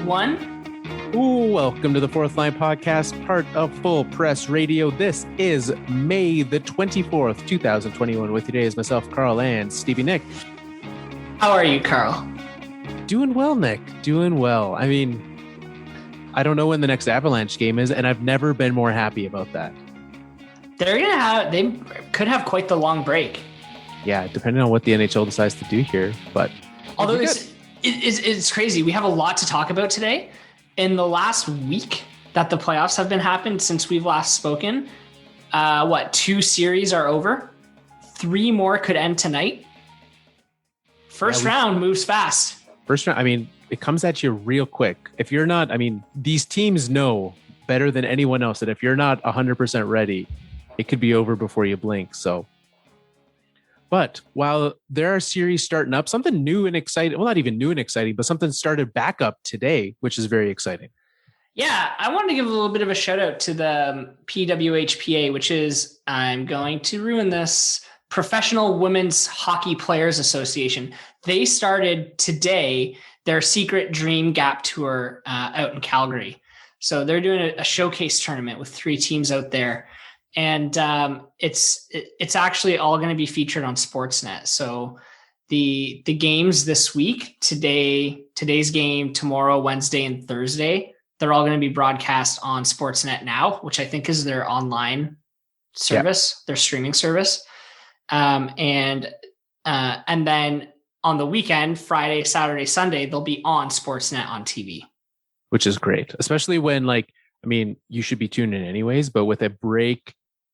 one. Ooh, welcome to the Fourth Line Podcast, part of Full Press Radio. This is May the 24th, 2021. With you today is myself, Carl, and Stevie Nick. How are you, Carl? Doing well, Nick. Doing well. I mean, I don't know when the next Avalanche game is, and I've never been more happy about that. They could have quite the long break. Yeah, depending on what the NHL decides to do here. But although it's crazy, we have a lot to talk about today. In the last week that the playoffs have been happened since we've last spoken, 2 series are over. 3 more could end tonight. First round moves fast. First round, I mean, it comes at you real quick. If you're not, I mean, these teams know better than anyone else that if you're not 100% ready, it could be over before you blink. So, but while there are series starting up, something new and exciting, well, not even new and exciting, but something started back up today, which is very exciting. Yeah, I wanted to give a little bit of a shout out to the PWHPA, which is, I'm going to ruin this, Professional Women's Hockey Players Association. They started today their Secret Dream Gap Tour out in Calgary. So they're doing a showcase tournament with 3 teams out there. And it's actually all going to be featured on Sportsnet. So the games this week, today's game, tomorrow, Wednesday, and Thursday, they're all going to be broadcast on Sportsnet Now, which I think is their online service, their streaming service. And then on the weekend, Friday, Saturday, Sunday, they'll be on Sportsnet on TV. Which is great, especially when, like, I mean, you should be tuned in anyways, but with a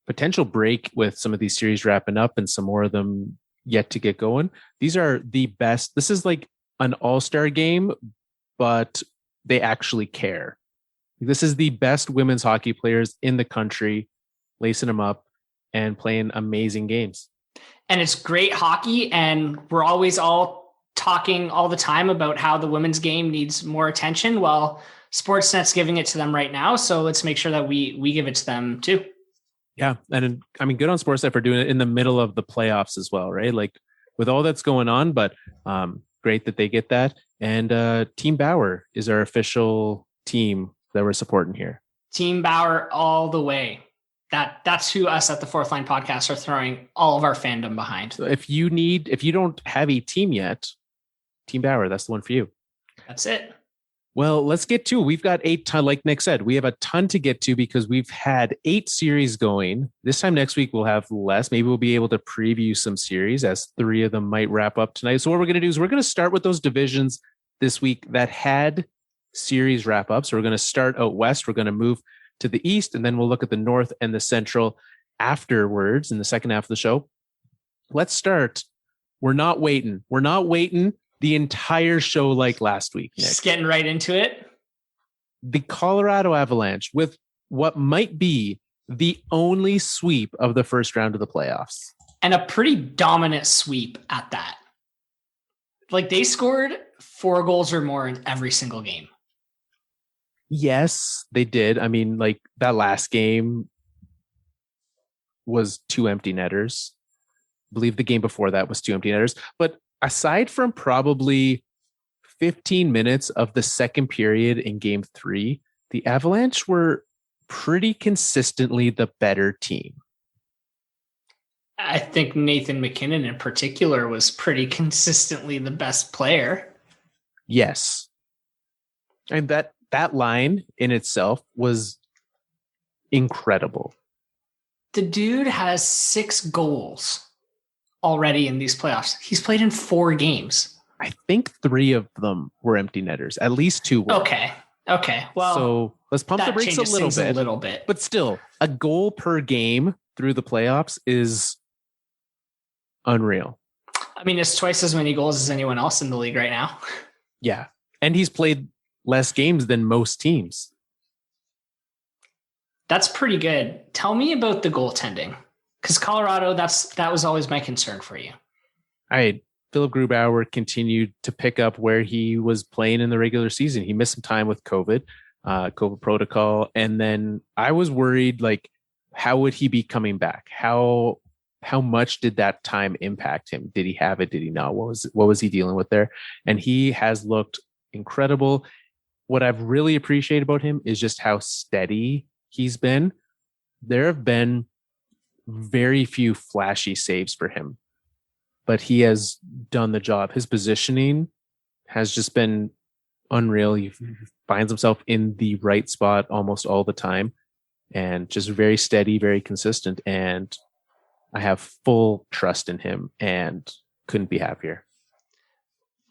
potential break with some of these series wrapping up and some more of them yet to get going, these are the best. This is like an all-star game, but they actually care. This is the best women's hockey players in the country, lacing them up and playing amazing games. And it's great hockey, and we're always all talking all the time about how the women's game needs more attention. Well, Sportsnet's giving it to them right now, so let's make sure that we give it to them too. Yeah, and I mean, good on Sportsnet for doing it in the middle of the playoffs as well, right? Like with all that's going on, but great that they get that. And Team Bauer is our official team that we're supporting here. Team Bauer all the way. That's who us at the Fourth Line Podcast are throwing all of our fandom behind. So if you don't have a team yet, Team Bauer, that's the one for you. That's it. Well, let's get to it. We've got 8 ton, like Nick said, we have a ton to get to because we've had 8 series going. This time next week, we'll have less. Maybe we'll be able to preview some series as 3 of them might wrap up tonight. So what we're going to do is we're going to start with those divisions this week that had series wrap up. So we're going to start out west. We're going to move to the east, and then we'll look at the north and the central afterwards in the second half of the show. Let's start. We're not waiting the entire show like last week, Nick. Just getting right into it. The Colorado Avalanche with what might be the only sweep of the first round of the playoffs. And a pretty dominant sweep at that. Like, they scored 4 goals or more in every single game. Yes, they did. I mean, like, that last game was 2 empty netters. I believe the game before that was 2 empty netters. But aside from probably 15 minutes of the second period in game 3, the Avalanche were pretty consistently the better team. I think Nathan MacKinnon in particular was pretty consistently the best player. Yes. And that line in itself was incredible. The dude has 6 goals already in these playoffs. He's played in 4 games. I think 3 of them were empty netters. At least 2 were. Okay. Well, so let's pump the brakes a little bit. But still, a goal per game through the playoffs is unreal. I mean, it's twice as many goals as anyone else in the league right now. Yeah. And he's played less games than most teams. That's pretty good. Tell me about the goaltending. Because Colorado, that was always my concern for you. Philip Grubauer continued to pick up where he was playing in the regular season. He missed some time with COVID protocol. And then I was worried, like, how would he be coming back? How much did that time impact him? Did he have it? Did he not? What was he dealing with there? And he has looked incredible. what I've really appreciated about him is just how steady he's been. There have been very few flashy saves for him, but he has done the job. His positioning has just been unreal. He finds himself in the right spot almost all the time and just very steady, very consistent. And I have full trust in him and couldn't be happier.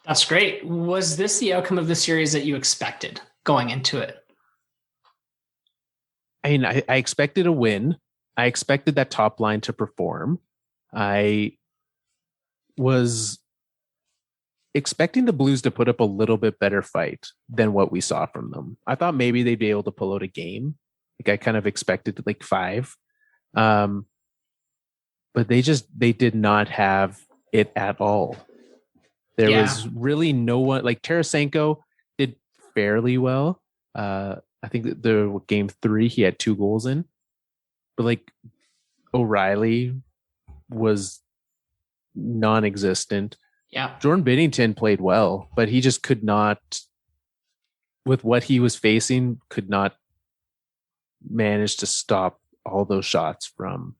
That's great. Was this the outcome of the series that you expected going into it? I mean, I expected a win. I expected that top line to perform. I was expecting the Blues to put up a little bit better fight than what we saw from them. I thought maybe they'd be able to pull out a game. Like I kind of expected like 5. But they did not have it at all. There was really no one. Like Tarasenko did fairly well. I think that the game 3 he had 2 goals in, but like O'Reilly was non-existent. Yeah, Jordan Binnington played well, but he just could not, with what he was facing, could not manage to stop all those shots from.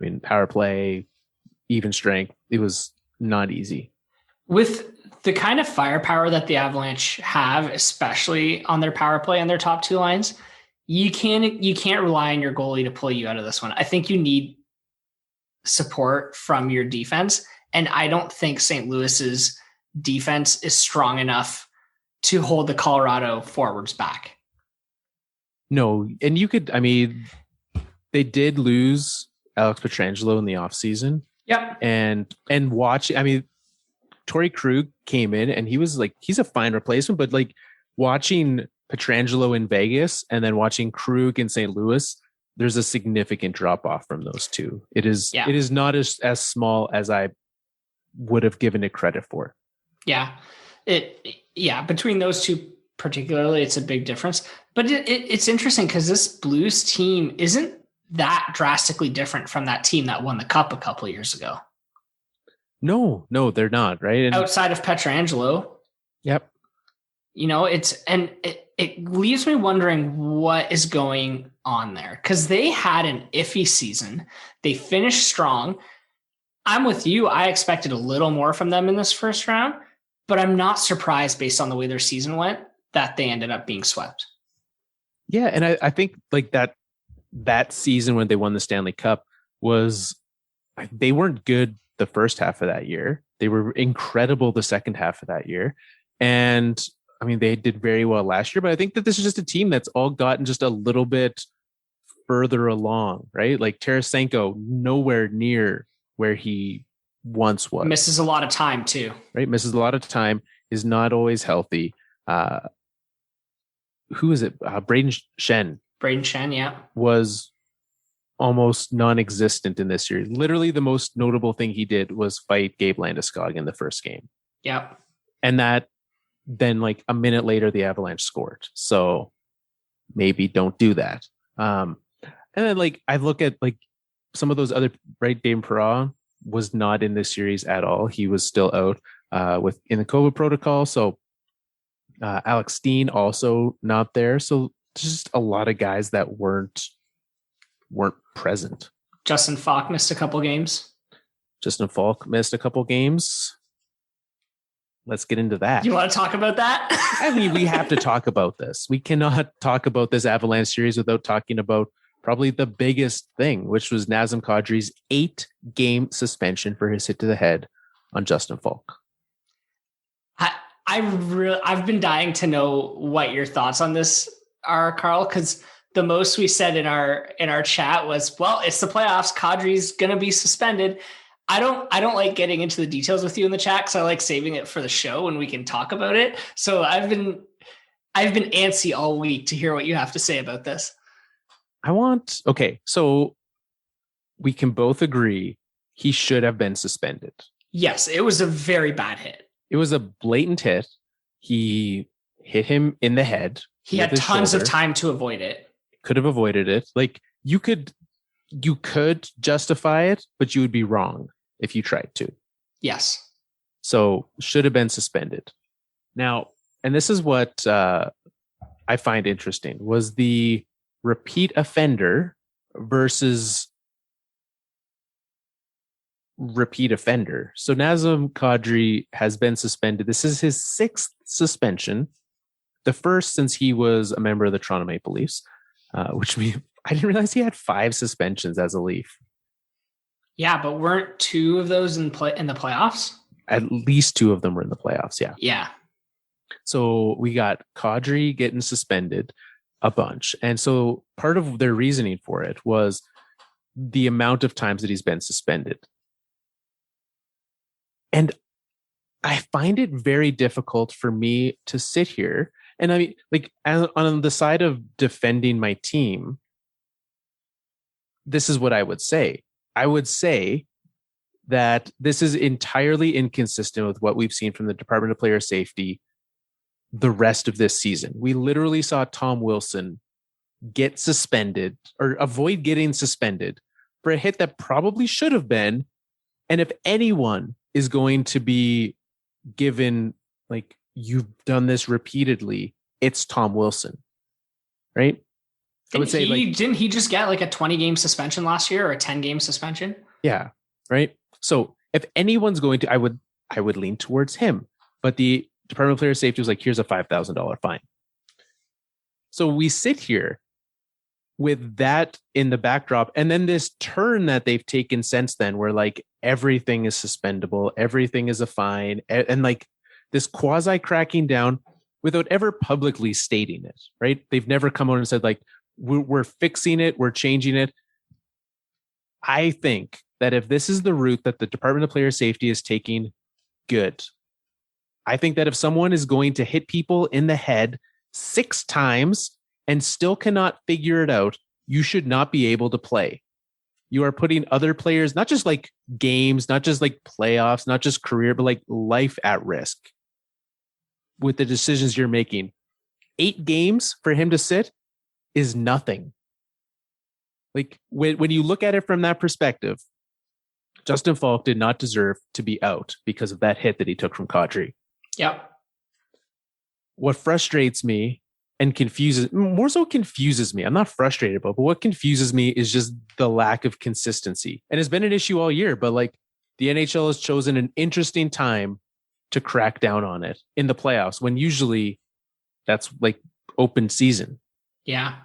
I mean, power play, even strength. It was not easy. With the kind of firepower that the Avalanche have, especially on their power play and their top 2 lines, you can't rely on your goalie to pull you out of this one. I think you need support from your defense, and I don't think St. Louis's defense is strong enough to hold the Colorado forwards back. No, and they did lose Alex Pietrangelo in the offseason. Yep. And Torrey Krug came in and he's a fine replacement, but like watching Pietrangelo in Vegas and then watching Krug in St. Louis, there's a significant drop off from those two. It is not as small as I would have given it credit for. Yeah. Between those two particularly, it's a big difference. But it's interesting because this Blues team isn't that drastically different from that team that won the Cup a couple of years ago. No, they're not, right? And outside of Pietrangelo. Yep. It leaves me wondering what is going on there, because they had an iffy season. They finished strong. I'm with you. I expected a little more from them in this first round, but I'm not surprised based on the way their season went that they ended up being swept. Yeah, and I think like that season when they won the Stanley Cup they weren't good the first half of that year. They were incredible the second half of that year. And I mean, they did very well last year, but I think that this is just a team that's all gotten just a little bit further along, right? Like Tarasenko, nowhere near where he once was. Misses a lot of time too. Right? Misses a lot of time, is not always healthy. Who is it? Braden Shen. Braden Shen, yeah. Was almost non-existent in this series. Literally the most notable thing he did was fight Gabe Landeskog in the first game. Yep. And that then like a minute later, the Avalanche scored. So maybe don't do that. And then like I look at like some of those other, right? Dave Perron was not in this series at all. He was still out in the COVID protocol. So Alex Steen also not there. So just a lot of guys that weren't present. Justin Faulk missed a couple games. Let's get into that. You want to talk about that? I mean, we have to talk about this. We cannot talk about this Avalanche series without talking about probably the biggest thing, which was Nazem Kadri's 8-game suspension for his hit to the head on Justin Faulk. I've been dying to know what your thoughts on this are, Carl, because the most we said in our chat was, well, it's the playoffs. Kadri's going to be suspended. I don't like getting into the details with you in the chat because I like saving it for the show when we can talk about it. So I've been antsy all week to hear what you have to say about this. So we can both agree he should have been suspended. Yes, it was a very bad hit. It was a blatant hit. He hit him in the head. He had tons of time to avoid it. Could have avoided it. Like you could justify it, but you would be wrong if you tried to. Yes. So should have been suspended. Now, and this is what I find interesting was the repeat offender versus repeat offender. So Nazem Kadri has been suspended. This is his 6th suspension, the first since he was a member of the Toronto Maple Leafs, which I didn't realize he had 5 suspensions as a Leaf. Yeah, but weren't 2 of those in the playoffs? At least 2 of them were in the playoffs. Yeah. Yeah. So we got Kadri getting suspended a bunch. And so part of their reasoning for it was the amount of times that he's been suspended. And I find it very difficult for me to sit here. And I mean, like, on the side of defending my team, this is what I would say. I would say that this is entirely inconsistent with what we've seen from the Department of Player Safety the rest of this season. We literally saw Tom Wilson get suspended or avoid getting suspended for a hit that probably should have been. And if anyone is going to be given, like, you've done this repeatedly, it's Tom Wilson, right? I would say, didn't he just get like a 20-game suspension last year or a 10-game suspension? Yeah, right. So if anyone's going to, I would lean towards him. But the Department of Player Safety was like, here's a $5,000 fine. So we sit here with that in the backdrop, and then this turn that they've taken since then, where like everything is suspendable, everything is a fine, and like this quasi cracking down without ever publicly stating it, right? They've never come out and said like, we're fixing it, we're changing it. I think that if this is the route that the Department of Player Safety is taking, good. I think that if someone is going to hit people in the head 6 times and still cannot figure it out, you should not be able to play. You are putting other players, not just like games, not just like playoffs, not just career, but like life at risk with the decisions you're making. 8 games for him to sit is nothing. Like when you look at it from that perspective, Justin Faulk did not deserve to be out because of that hit that he took from Kadri. Yep. What frustrates me and confuses me. I'm not frustrated about, but what confuses me is just the lack of consistency. And it's been an issue all year, but like the NHL has chosen an interesting time to crack down on it in the playoffs when usually that's like open season. Yeah.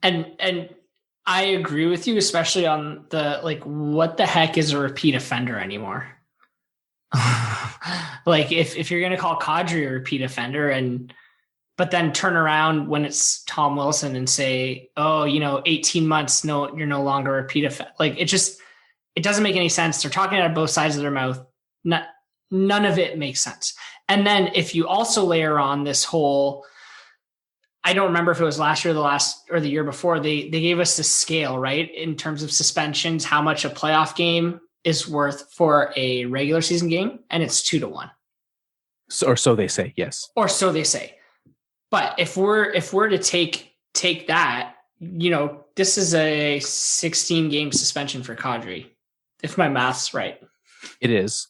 And I agree with you, especially on the, like, what the heck is a repeat offender anymore? Like if you're going to call Kadri a repeat offender but then turn around when it's Tom Wilson and say, oh, 18 months, no, you're no longer a repeat offender. Like it doesn't make any sense. They're talking out of both sides of their mouth. None of it makes sense. And then if you also layer on this whole, I don't remember if it was last year, or the year before, they gave us the scale, right? In terms of suspensions, how much a playoff game is worth for a regular season game. And it's 2-1. Or so they say. Yes. Or so they say. But if we're to take that, this is a 16-game suspension for Kadri, if my math's right. It is.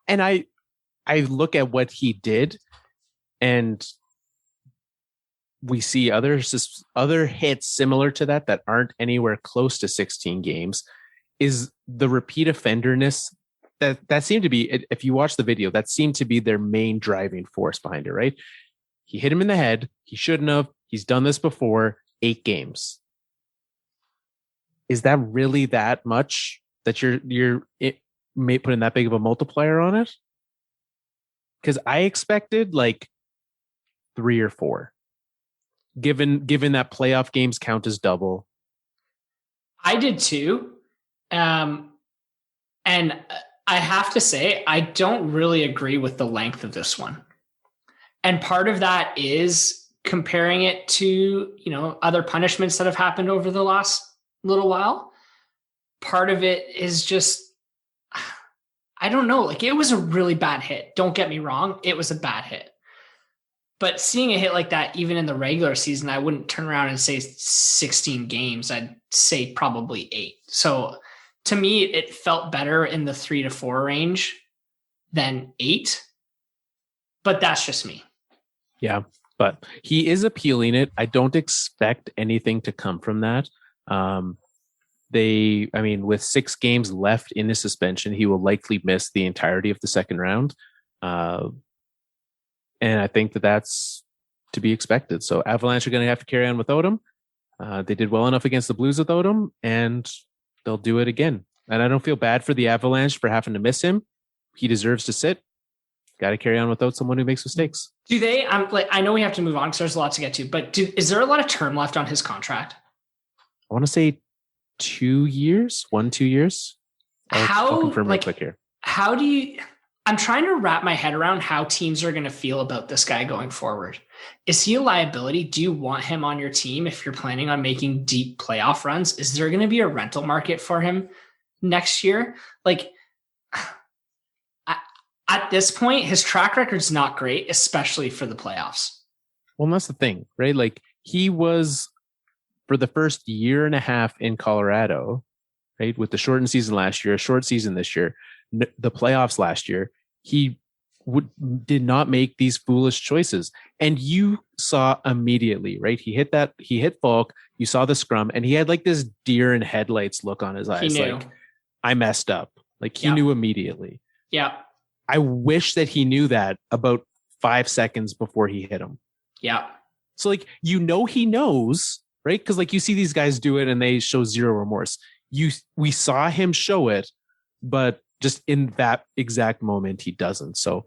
And I look at what he did, and we see other hits similar to that aren't anywhere close to 16 games. Is the repeat offenderness that seemed to be, if you watch the video, that seemed to be their main driving force behind it, right? He hit him in the head. He shouldn't have. He's done this before. 8 games. Is that really that much that you're putting that big of a multiplier on it? Because I expected like 3 or 4. Given that playoff games count as double. I did too. And I have to say, I don't really agree with the length of this one. And part of that is comparing it to, other punishments that have happened over the last little while. Part of it is just, I don't know, like it was a really bad hit. Don't get me wrong. It was a bad hit. But seeing a hit like that, even in the regular season, I wouldn't turn around and say 16 games. I'd say probably 8. So to me, it felt better in the 3 to 4 range than 8. But that's just me. Yeah. But he is appealing it. I don't expect anything to come from that. With 6 games left in his suspension, he will likely miss the entirety of the second round. And I think that's to be expected. So Avalanche are going to have to carry on without him. They did well enough against the Blues without him, and they'll do it again. And I don't feel bad for the Avalanche for having to miss him. He deserves to sit. Got to carry on without someone who makes mistakes. Do they? I know we have to move on because there's a lot to get to, but is there a lot of term left on his contract? I want to say 2 years, 2 years. I'll confirm real quick here. How do you? I'm trying to wrap my head around how teams are going to feel about this guy going forward. Is he a liability? Do you want him on your team if you're planning on making deep playoff runs? Is there going to be a rental market for him next year? At this point, his track record's not great, especially for the playoffs. Well, that's the thing, right? He was, for the first year and a half in Colorado, right, with the shortened season last year, a short season this year, the playoffs last year, he did not make these foolish choices. And you saw immediately, right? He hit Faulk, you saw the scrum, and he had this deer in headlights look on his eyes. He knew. I messed up. He knew immediately. Yeah. I wish that he knew that about 5 seconds before he hit him. Yeah. So he knows, right? Because you see these guys do it and they show zero remorse. We saw him show it, but just in that exact moment, he doesn't. So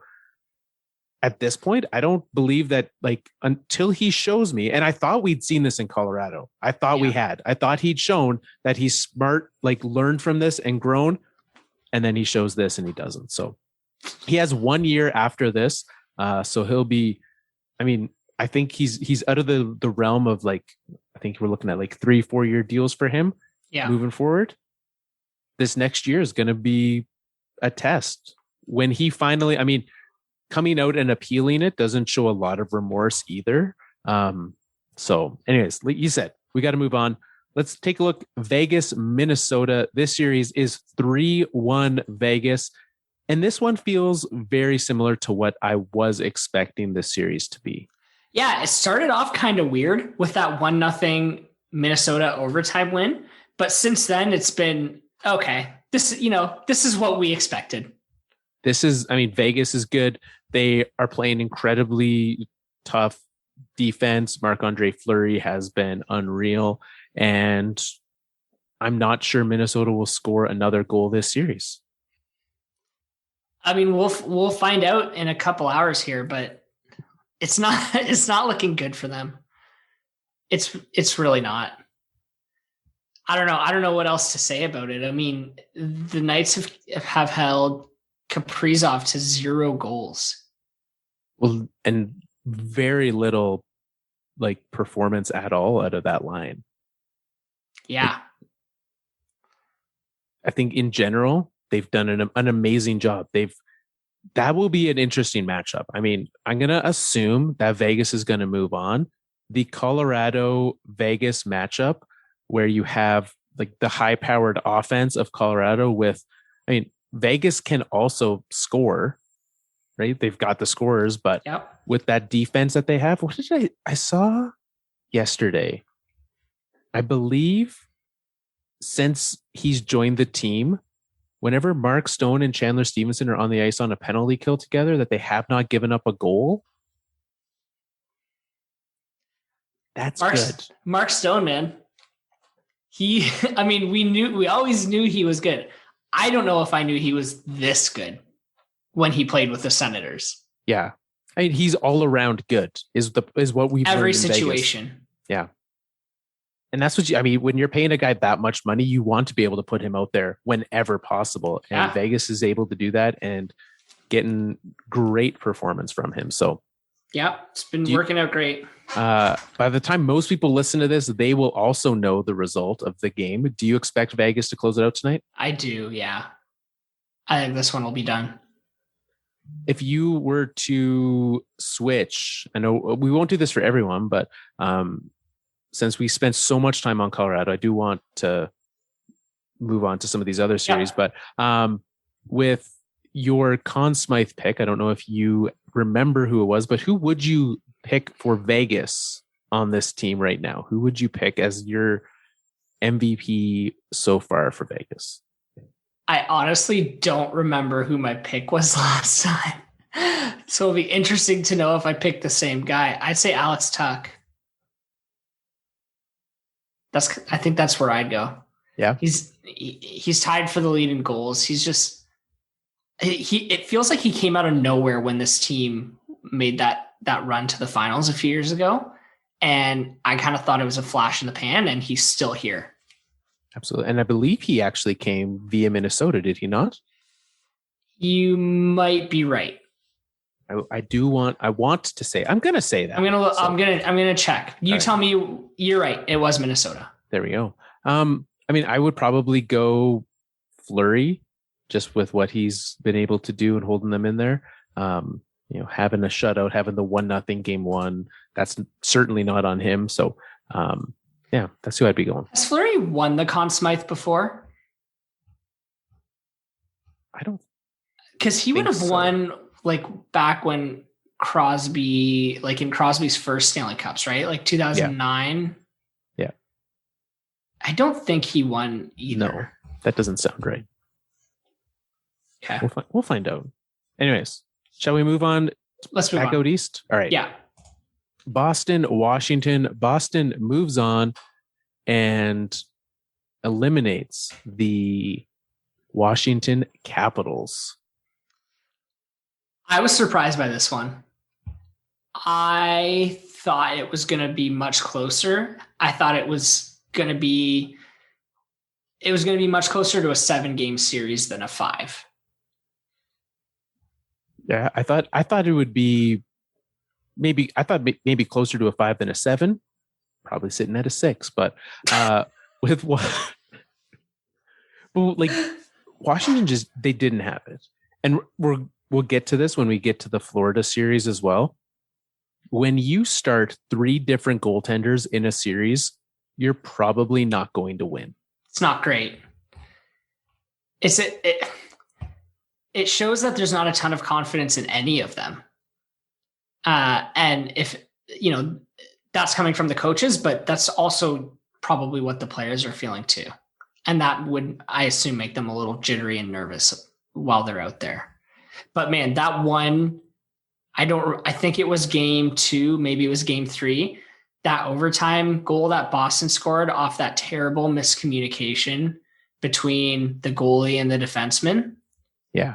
at this point, I don't believe that until he shows me, and I thought we'd seen this in Colorado. I thought we had. I thought he'd shown that he's smart, learned from this and grown, and then he shows this and he doesn't. So he has 1 year after this. So he'll be, I think he's out of the realm of I think we're looking at 3-4 year deals for him moving forward. This next year is going to be a test when he finally, coming out and appealing it doesn't show a lot of remorse either. So anyways, like you said, we got to move on. Let's take a look. Vegas, Minnesota. This series is 3-1 Vegas. And this one feels very similar to what I was expecting this series to be. Yeah, it started off kind of weird with that 1-0 Minnesota overtime win. But since then, it's been, okay, this is what we expected. Vegas is good. They are playing incredibly tough defense. Marc-Andre Fleury has been unreal. And I'm not sure Minnesota will score another goal this series. We'll find out in a couple hours here, but it's not looking good for them. It's really not. I don't know what else to say about it. The Knights have held Kaprizov to 0 goals. Well, and very little performance at all out of that line. Yeah. I think in general, they've done an amazing job. That will be an interesting matchup. I'm going to assume that Vegas is going to move on. The Colorado Vegas matchup, where you have the high-powered offense of Colorado Vegas can also score, right? They've got the scorers, but with that defense that they have, what did I saw yesterday? I believe since he's joined the team, whenever Mark Stone and Chandler Stevenson are on the ice on a penalty kill together, that they have not given up a goal. That's good. Mark Stone, man. We always knew he was good. I don't know if I knew he was this good when he played with the Senators. Yeah. He's all around good is what we've every learned in situation. Vegas. Yeah. And that's what when you're paying a guy that much money, you want to be able to put him out there whenever possible. And Vegas is able to do that and getting great performance from him. So it's been working out great. By the time most people listen to this, they will also know the result of the game. Do you expect Vegas to close it out tonight? I do. Yeah. I think this one will be done. If you were to switch, I know we won't do this for everyone, but, since we spent so much time on Colorado, I do want to move on to some of these other series. But with your Conn Smythe pick, I don't know if you remember who it was, but who would you pick for Vegas on this team right now, who would you pick as your MVP so far for Vegas? I honestly don't remember who my pick was last time. So it'll be interesting to know if I picked the same guy. I'd say Alex Tuck. I think that's where I'd go. Yeah. He's tied for the lead in goals. He's just it feels like he came out of nowhere when this team made that run to the finals a few years ago. And I kind of thought it was a flash in the pan, and he's still here. Absolutely. And I believe he actually came via Minnesota, did he not? You might be right. I want to say, I'm going to say that. I'm going to check. You tell me you're right. It was Minnesota. There we go. I would probably go Fleury, just with what he's been able to do and holding them in there. Having a shutout, having the 1-0 game one, that's certainly not on him. So, that's who I'd be going. Has Fleury won the Conn Smythe before? I don't. Because he would have won like back when Crosby, like in Crosby's first Stanley Cups, right? Like 2009. Yeah. I don't think he won either. No, that doesn't sound right. Okay. We'll find out. Anyways, shall we move on? Let's move back out east. All right. Yeah. Boston, Washington. Boston moves on and eliminates the Washington Capitals. I was surprised by this one. I thought it was going to be much closer. I thought it was going to be much closer to a 7-game series than a 5. Yeah, I thought it would be maybe closer to a 5 than a 7. Probably sitting at a 6, but with what like Washington they didn't have it. And we'll get to this when we get to the Florida series as well. When you start 3 different goaltenders in a series, you're probably not going to win. It's not great. It shows that there's not a ton of confidence in any of them. And if, that's coming from the coaches, but that's also probably what the players are feeling too. And that would, I assume, make them a little jittery and nervous while they're out there. But man, that one, I think it was game 2, maybe it was game 3. That overtime goal that Boston scored off that terrible miscommunication between the goalie and the defenseman. Yeah.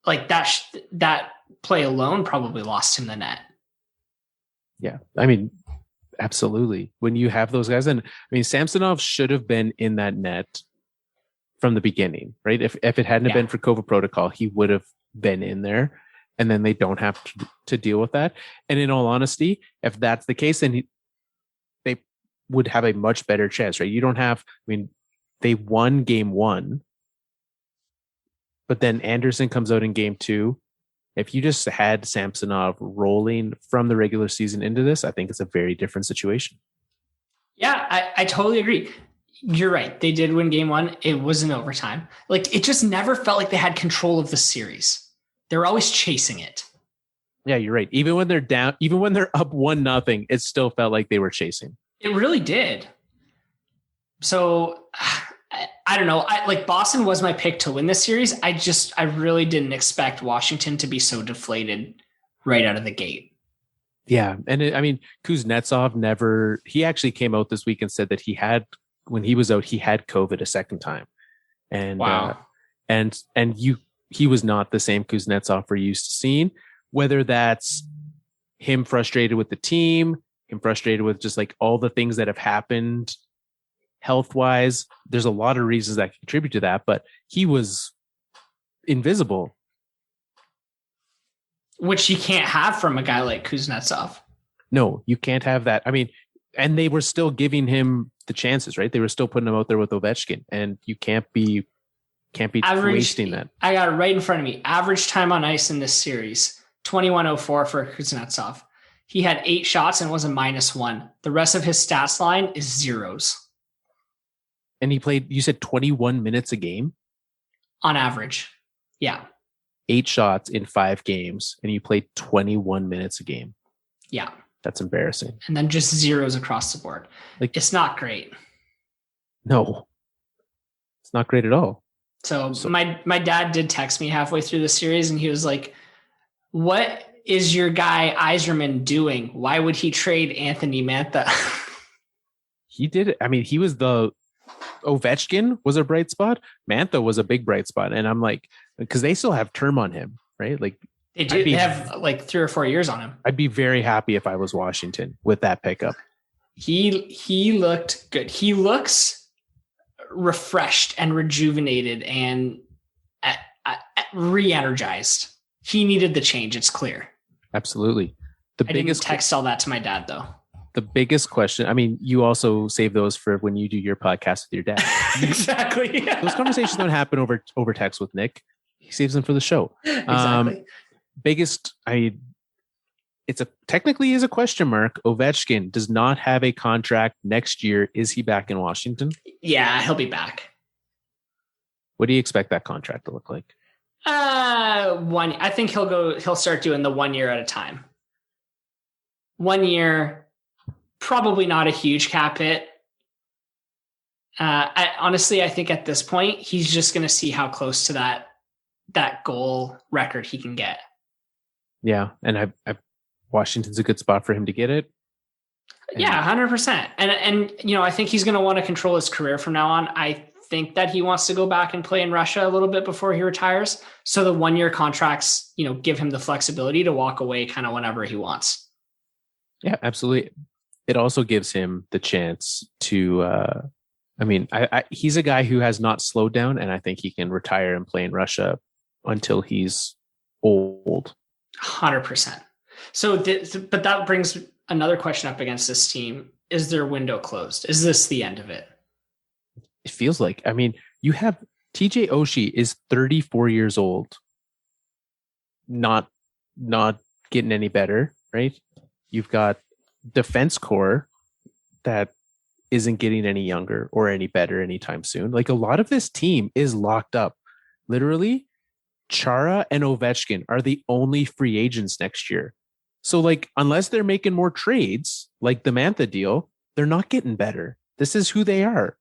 Like that play alone probably lost him the net. Yeah. I mean, absolutely. When you have those guys, and Samsonov should have been in that net from the beginning, right? If it hadn't been for COVID protocol, he would have been in there, and then they don't have to deal with that. And in all honesty, if that's the case, then they would have a much better chance, right? You don't have, they won game 1, but then Anderson comes out in game 2. If you just had Samsonov rolling from the regular season into this, I think it's a very different situation. Yeah, I totally agree. You're right. They did win game 1. It was an overtime. Like, it just never felt like they had control of the series. They were always chasing it. Yeah, you're right. Even when they're down, even when they're up 1-0, it still felt like they were chasing. It really did. So I don't know. Boston was my pick to win this series. I really didn't expect Washington to be so deflated right out of the gate. Yeah. And Kuznetsov he actually came out this week and said that when he was out, he had COVID a second time. And, wow. He was not the same Kuznetsov we're used to seeing, whether that's him frustrated with the team, him frustrated with just like all the things that have happened health-wise. There's a lot of reasons that contribute to that, but he was invisible. Which you can't have from a guy like Kuznetsov. No, you can't have that. And they were still giving him the chances, right? They were still putting him out there with Ovechkin, and you can't be wasting that. I got it right in front of me. Average time on ice in this series, 21:04 for Kuznetsov. He had 8 shots and was a -1. The rest of his stats line is zeros. And he played, you said 21 minutes a game? On average. Yeah. 8 shots in 5 games, and you played 21 minutes a game. Yeah. That's embarrassing. And then just zeros across the board. Like, it's not great. No, it's not great at all. So my dad did text me halfway through the series, and he was like, what is your guy Yzerman doing? Why would he trade Anthony Mantha? He did. I mean, he was Ovechkin was a bright spot. Mantha was a big bright spot. And I'm like, because they still have term on him, right? Like they have like 3 or 4 years on him. I'd be very happy if I was Washington with that pickup. He looked good. He looks refreshed and rejuvenated and re-energized. He needed the change. It's clear. Absolutely. I didn't text all that to my dad though. The biggest question, I mean, you also save those for when you do your podcast with your dad. Exactly. Those conversations don't happen over text with Nick. He saves them for the show. Exactly. Technically is a question mark. Ovechkin does not have a contract next year. Is he back in Washington? Yeah, he'll be back. What do you expect that contract to look like? I think he'll start doing the 1 year at a time. 1 year, probably not a huge cap hit. I think at this point, he's just going to see how close to that goal record he can get. Yeah. And Washington's a good spot for him to get it. Yeah, 100%. And I think he's going to want to control his career from now on. I think that he wants to go back and play in Russia a little bit before he retires. So the 1 year contracts, give him the flexibility to walk away kind of whenever he wants. Yeah, absolutely. It also gives him the chance to, he's a guy who has not slowed down, and I think he can retire and play in Russia until he's old. 100%. So, but that brings another question up against this team. Is their window closed? Is this the end of it? It feels like, you have TJ Oshie is 34 years old. Not getting any better, right? You've got defense core that isn't getting any younger or any better anytime soon. Like, a lot of this team is locked up. Literally, Chara and Ovechkin are the only free agents next year. So, like, unless they're making more trades, like the Mantha deal, they're not getting better. This is who they are.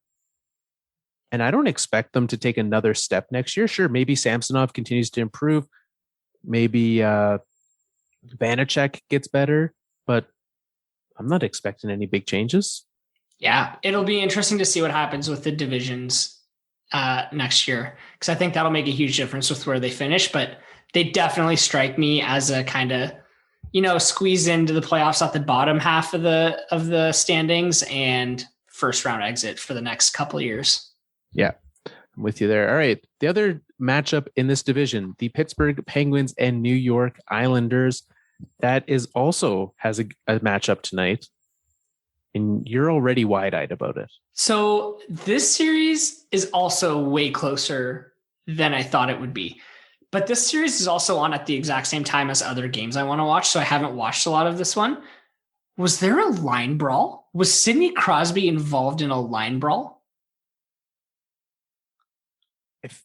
And I don't expect them to take another step next year. Sure, maybe Samsonov continues to improve. Maybe Vanacek gets better, but I'm not expecting any big changes. Yeah, it'll be interesting to see what happens with the divisions next year, because I think that'll make a huge difference with where they finish. But they definitely strike me as a kind of, squeeze into the playoffs at the bottom half of the standings and first round exit for the next couple of years. Yeah, I'm with you there. All right. The other matchup in this division, the Pittsburgh Penguins and New York Islanders, that is also has a matchup tonight. And you're already wide-eyed about it. So this series is also way closer than I thought it would be. But this series is also on at the exact same time as other games I want to watch, so I haven't watched a lot of this one. Was there a line brawl? Was Sidney Crosby involved in a line brawl?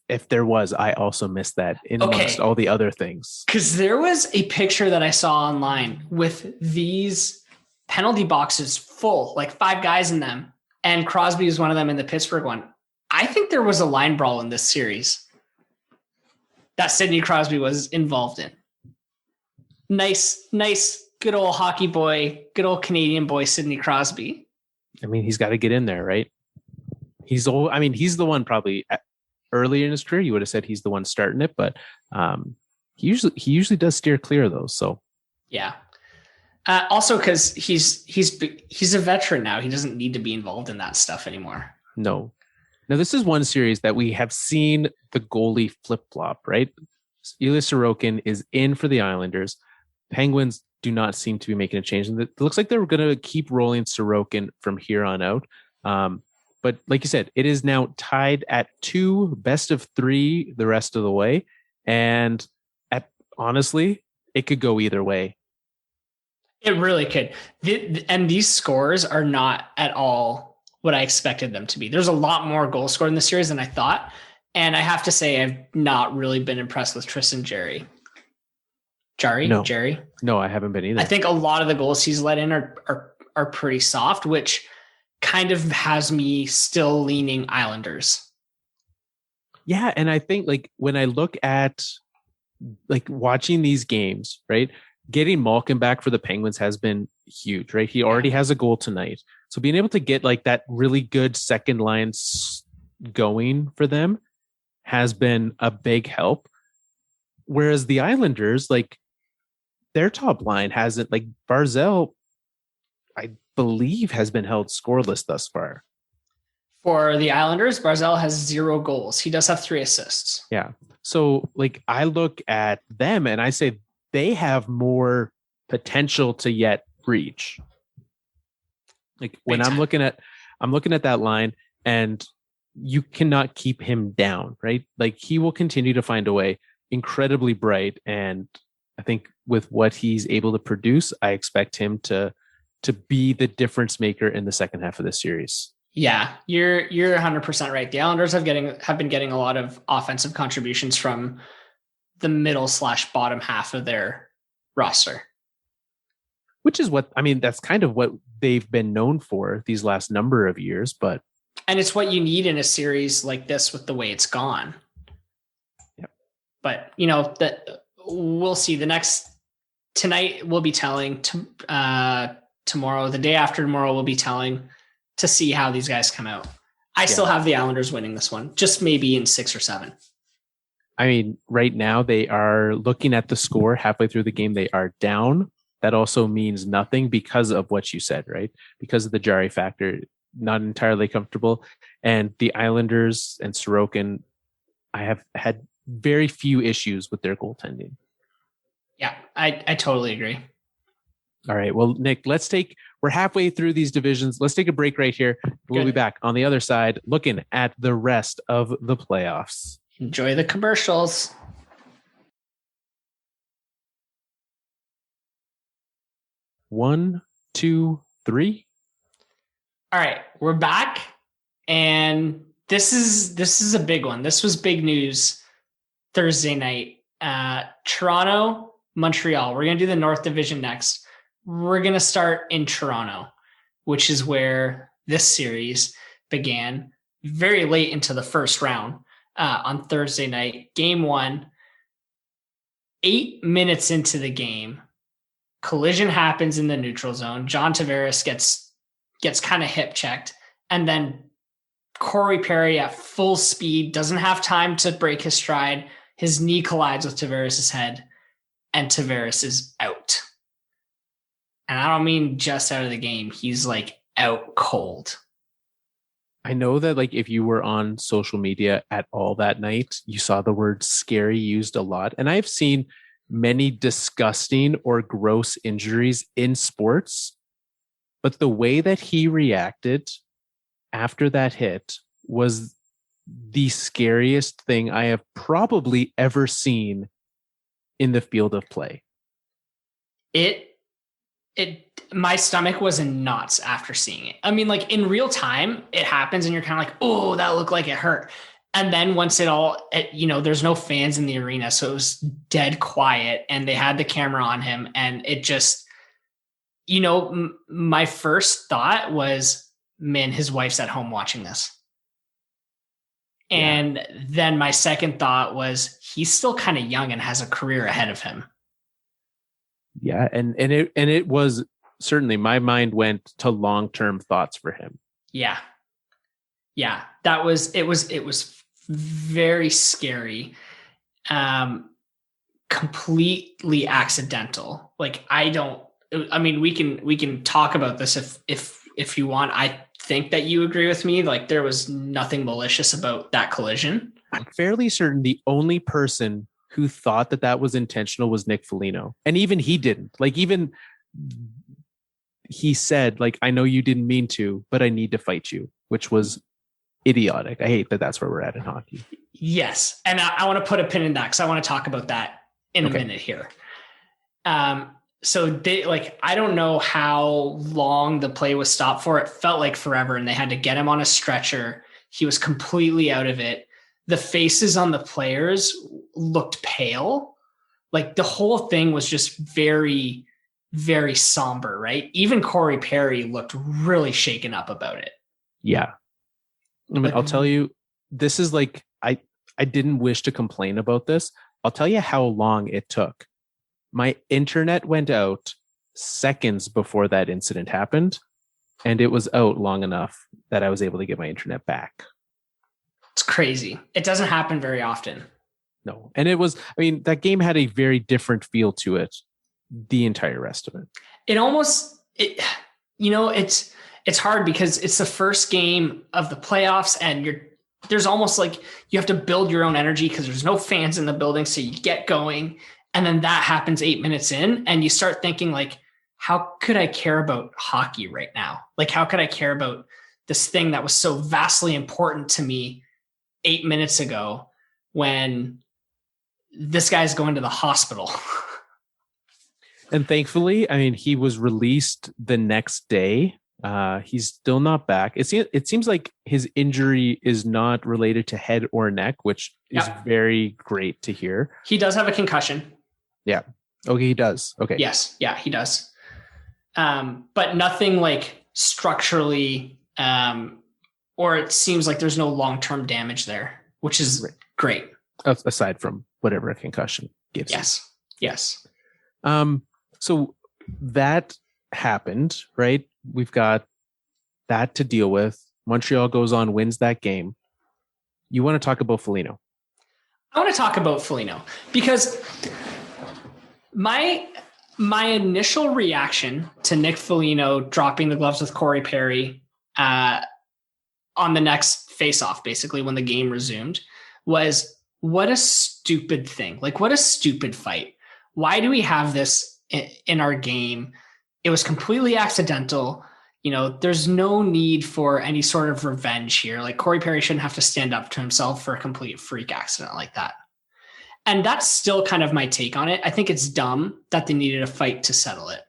If there was, I also missed that in amongst all the other things. Because there was a picture that I saw online with these penalty boxes full, like 5 guys in them, and Crosby was one of them in the Pittsburgh one. I think there was a line brawl in this series that Sidney Crosby was involved in. Nice, good old hockey boy, good old Canadian boy, Sidney Crosby. He's got to get in there, right? He's the one probably earlier in his career. You would have said he's the one starting it, but he usually does steer clear of those. So yeah. Also, because he's a veteran now, he doesn't need to be involved in that stuff anymore. No. Now, this is one series that we have seen the goalie flip-flop, right? Ilya Sorokin is in for the Islanders. Penguins do not seem to be making a change. And it looks like they're going to keep rolling Sorokin from here on out. But like you said, it is now tied at 2 best of 3 the rest of the way. And honestly, it could go either way. It really could. And these scores are not at all what I expected them to be. There's a lot more goals scored in the series than I thought. And I have to say, I've not really been impressed with Tristan Jarry. Jerry. No, I haven't been either. I think a lot of the goals he's let in are pretty soft, which kind of has me still leaning Islanders. Yeah, and I think like when I look at like watching these games, right? Getting Malkin back for the Penguins has been huge, right? He already has a goal tonight. So being able to get like that really good second line going for them has been a big help. Whereas the Islanders, like their top line hasn't, like Barzal, I believe, has been held scoreless thus far. For the Islanders, Barzal has 0 goals. He does have 3 assists. Yeah. So like I look at them and I say they have more potential to yet reach. Like when I'm looking at that line, and you cannot keep him down, right? Like he will continue to find a way. Incredibly bright, and I think with what he's able to produce, I expect him to be the difference maker in the second half of this series. Yeah, you're 100% right. The Islanders have been getting a lot of offensive contributions from the middle/bottom half of their roster. Which is what, I mean, that's kind of what they've been known for these last number of years, and it's what you need in a series like this with the way it's gone. Yep. But that we'll see. Tonight will be telling. Tomorrow, the day after tomorrow, will be telling to see how these guys come out. I still have the Islanders winning this one, just maybe in 6 or 7. I mean, right now they are looking at the score halfway through the game. They are down. That also means nothing because of what you said, right? Because of the Jarry factor, not entirely comfortable. And the Islanders and Sorokin, I have had very few issues with their goaltending. Yeah, I totally agree. All right. Well, Nick, we're halfway through these divisions. Let's take a break right here. We'll be back on the other side looking at the rest of the playoffs. Enjoy the commercials. One, two, three. All right, we're back, and this is a big one. This was big news Thursday night. Toronto, Montreal. We're gonna do the North Division next. We're gonna start in Toronto, which is where this series began. Very late into the first round on Thursday night, Game 1. 8 minutes into the game, collision happens in the neutral zone. John Tavares gets kind of hip checked, and then Corey Perry at full speed doesn't have time to break his stride. His knee collides with Tavares' head, and Tavares is out. And I don't mean just out of the game. He's like out cold. I know that like if you were on social media at all that night, you saw the word scary used a lot. And I've seen many disgusting or gross injuries in sports, but the way that he reacted after that hit was the scariest thing I have probably ever seen in the field of play. My stomach was in knots after seeing it. I mean, like in real time, it happens and you're kind of like, oh, that looked like it hurt. And then once there's no fans in the arena, so it was dead quiet, and they had the camera on him, and it just, my first thought was, man, his wife's at home watching this. Yeah. And then my second thought was, he's still kind of young and has a career ahead of him. Yeah, and it was certainly, my mind went to long-term thoughts for him. Yeah. It was very scary. Completely accidental. Like we can talk about this if you want. I think that you agree with me. Like there was nothing malicious about that collision. I'm fairly certain the only person who thought that was intentional was Nick Foligno. And even he didn't. Like even he said, like, I know you didn't mean to, but I need to fight you, which was idiotic. I hate that that's where we're at in hockey. Yes. And I want to put a pin in that because I want to talk about that in a minute here. So they I don't know how long the play was stopped for. It felt like forever, and they had to get him on a stretcher. He was completely out of it. The faces on the players looked pale. Like the whole thing was just very, very somber, right? Even Corey Perry looked really shaken up about it. Yeah. I mean, I'll tell you, this is like, I didn't wish to complain about this. I'll tell you how long it took. My internet went out seconds before that incident happened, and it was out long enough that I was able to get my internet back. It's crazy. It doesn't happen very often. No. And it was, I mean, that game had a very different feel to it, the entire rest of it. It almost, it's hard because it's the first game of the playoffs, and there's almost like you have to build your own energy because there's no fans in the building. So you get going, and then that happens 8 minutes in, and you start thinking like, how could I care about hockey right now? Like, how could I care about this thing that was so vastly important to me 8 minutes ago when this guy's going to the hospital? And thankfully, I mean, he was released the next day. He's still not back. It seems like his injury is not related to head or neck, which is very great to hear. He does have a concussion. Yeah. Okay, he does. Okay. Yes. Yeah, he does. But nothing like structurally, or it seems like there's no long-term damage there, which is great. Aside from whatever a concussion gives. Yes. You. Yes. So that happened, right? We've got that to deal with. Montreal goes on, wins that game. You want to talk about Foligno? I want to talk about Foligno because my initial reaction to Nick Foligno dropping the gloves with Corey Perry on the next face-off, basically when the game resumed, was what a stupid thing. Like, what a stupid fight. Why do we have this in our game? It was completely accidental. There's no need for any sort of revenge here. Like, Corey Perry shouldn't have to stand up to himself for a complete freak accident like that. And that's still kind of my take on it. I think it's dumb that they needed a fight to settle it.